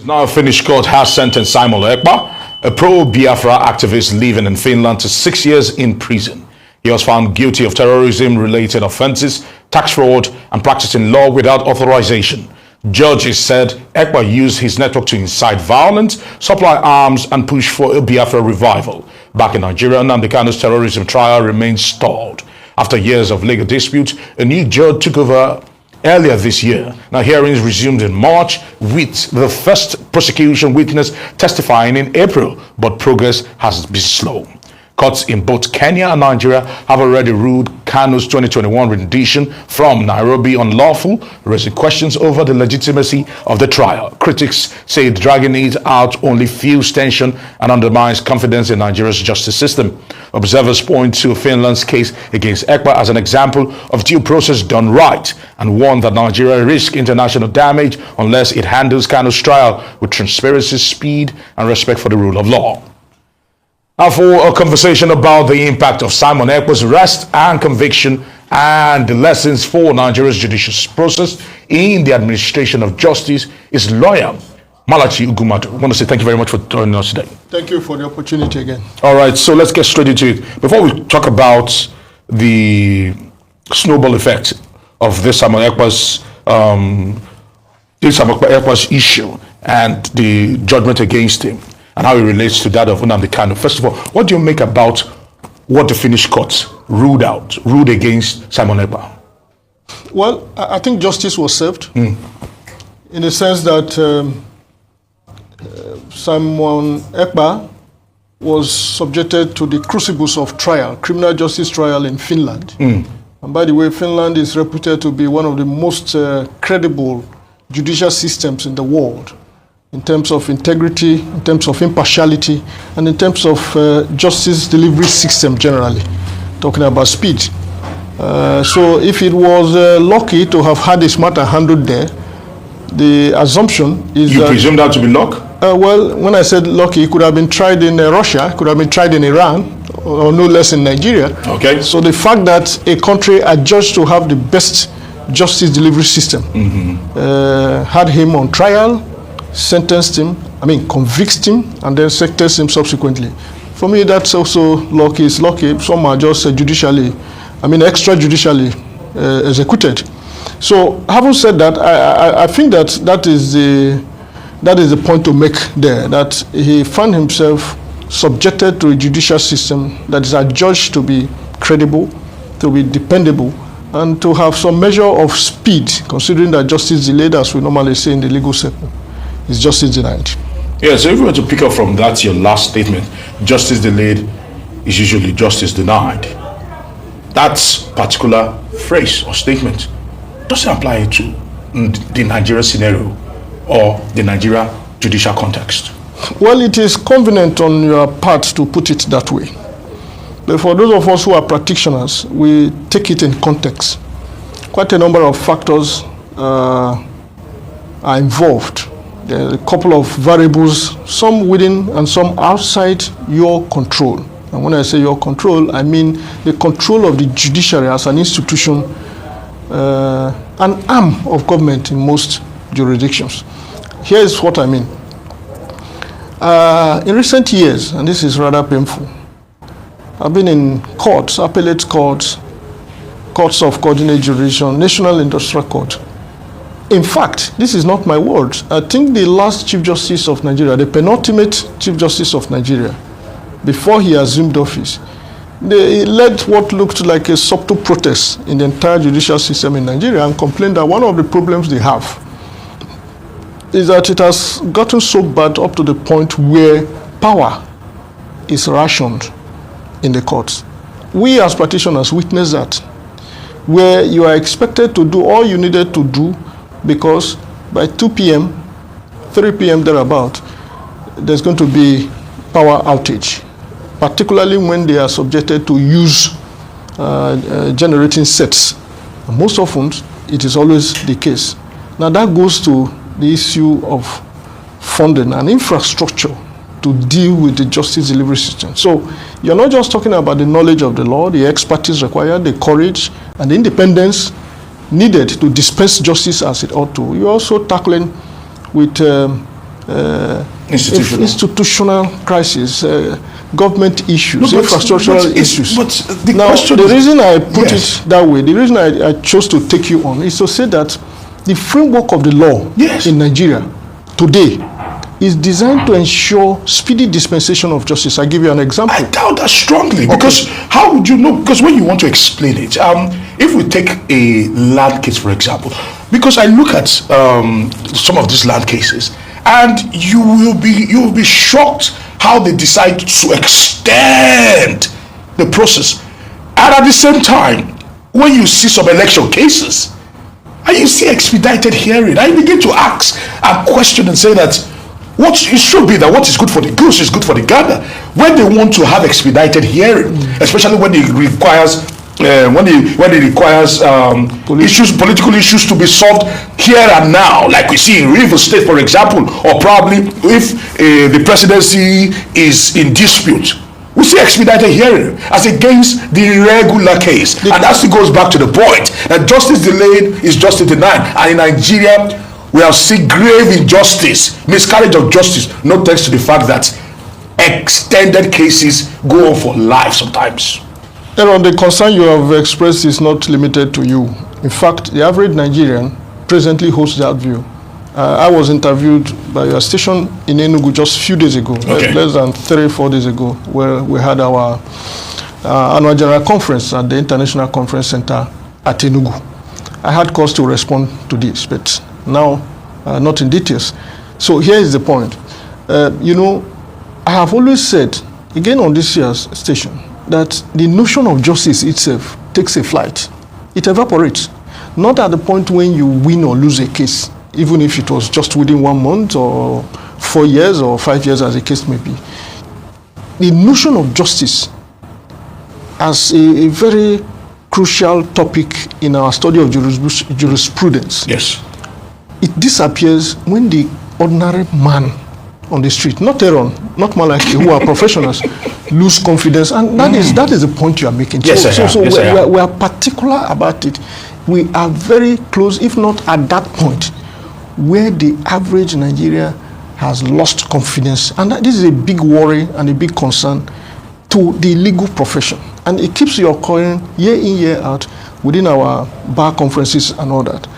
Now, a Finnish court has sentenced Simonekpa, a pro-biafra activist living in Finland, to 6 years in prison. He was found guilty of terrorism-related offenses, tax fraud, and practicing law without authorization. Judges said Ekpa used his network to incite violence, supply arms, and push for a Biafra revival. Back in Nigeria, Nnamdi Kanu's terrorism trial remains stalled. After years of legal dispute, a new judge took over earlier this year. Now, hearings resumed in March with the first prosecution witness testifying in April, but progress has been slow. Courts in both Kenya and Nigeria have already ruled Kanu's 2021 rendition from Nairobi unlawful, raising questions over the legitimacy of the trial. Critics say dragging it out only fuels tension and undermines confidence in Nigeria's justice system. Observers point to Finland's case against Ekpa as an example of due process done right, and warn that Nigeria risks international damage unless it handles Kanu's trial with transparency, speed, and respect for the rule of law. Now, for a conversation about the impact of Simonekpa's arrest and conviction and the lessons for Nigeria's judicial process in the administration of justice is lawyer Malachi Ugumadu. I want to say thank you very much for joining us today. Thank you for the opportunity again. All right, so let's get straight into it. Before we talk about the snowball effect of this Simonekpa's issue and the judgment against him, and how it relates to that of Nnamdi Kanu. First of all, what do you make about what the Finnish courts ruled against Simonekpa? Well, I think justice was served in the sense that Simonekpa was subjected to the crucibles of trial, criminal justice trial in Finland. And by the way, Finland is reputed to be one of the most credible judicial systems in the world, in terms of integrity, in terms of impartiality, and in terms of justice delivery system generally, talking about speed. So if it was lucky to have had this matter handled there, the assumption is You presume that to be luck? Well, when I said lucky, it could have been tried in Russia, it could have been tried in Iran, or no less in Nigeria. Okay. So the fact that a country adjudged to have the best justice delivery system had him on trial, sentenced him, convicted him, and then sentenced him subsequently. For me, that's also lucky. It's lucky. Some are just extrajudicially executed. So, having said that, I think that is the point to make there, that he found himself subjected to a judicial system that is adjudged to be credible, to be dependable, and to have some measure of speed, considering that justice delayed, as we normally say in the legal circle, is justice denied. Yeah, so if we were to pick up from that, your last statement, justice delayed is usually justice denied. That particular phrase or statement doesn't apply to the Nigeria scenario or the Nigeria judicial context. Well, it is convenient on your part to put it that way. But for those of us who are practitioners, we take it in context. Quite a number of factors are involved. There are a couple of variables, some within and some outside your control. And when I say your control, I mean the control of the judiciary as an institution, an arm of government in most jurisdictions. Here is what I mean. In recent years, and this is rather painful, I've been in courts, appellate courts, courts of coordinate jurisdiction, National Industrial Court. In fact, this is not my words. I think the last Chief Justice of Nigeria, the penultimate Chief Justice of Nigeria, before he assumed office, they led what looked like a subtle protest in the entire judicial system in Nigeria and complained that one of the problems they have is that it has gotten so bad up to the point where power is rationed in the courts. We as practitioners witness that, where you are expected to do all you needed to do because by 2 p.m., 3 p.m. thereabout, there's going to be power outage, particularly when they are subjected to use generating sets. And most often, it is always the case. Now that goes to the issue of funding and infrastructure to deal with the justice delivery system. So you're not just talking about the knowledge of the law, the expertise required, the courage, and the independence needed to dispense justice as it ought to. You're also tackling with institutional crisis, government issues, No, infrastructural issues. But the now, question the reason I put yes. it that way, the reason I chose to take you on is to say that the framework of the law yes. in Nigeria today is designed to ensure speedy dispensation of justice. I'll give you an example. I doubt that strongly, because how would you know? Because when you want to explain it, if we take a land case, for example, because I look at some of these land cases, and you will be shocked how they decide to extend the process, and at the same time, when you see some election cases, and you see expedited hearing, I begin to ask and question and say that what it should be that what is good for the goose is good for the gander. When they want to have expedited hearing, especially when it requires political issues to be solved here and now, like we see in Rivers State, for example, or probably if the presidency is in dispute, we see expedited hearing as against the regular case. And that still goes back to the point that justice delayed is justice denied. And in Nigeria, we have seen grave injustice, miscarriage of justice, not thanks to the fact that extended cases go on for life sometimes. Aaron, the concern you have expressed is not limited to you. In fact, the average Nigerian presently holds that view. I was interviewed by your station in Enugu just a few days ago, less than 3-4 days ago, where we had our annual general conference at the International Conference Center at Enugu. I had cause to respond to this, but now not in details. So here is the point. I have always said, again on this year's station, that the notion of justice itself takes a flight. It evaporates. Not at the point when you win or lose a case, even if it was just within 1 month or 4 years or 5 years, as the case may be. The notion of justice as a very crucial topic in our study of jurisprudence. Yes. It disappears when the ordinary man on the street, not Aaron, not Malaki, who are professionals, lose confidence. And that is the point you are making. Yes, so we are particular about it. We are very close, if not at that point, where the average Nigeria has lost confidence. And this is a big worry and a big concern to the legal profession. And it keeps occurring year in, year out within our bar conferences and all that.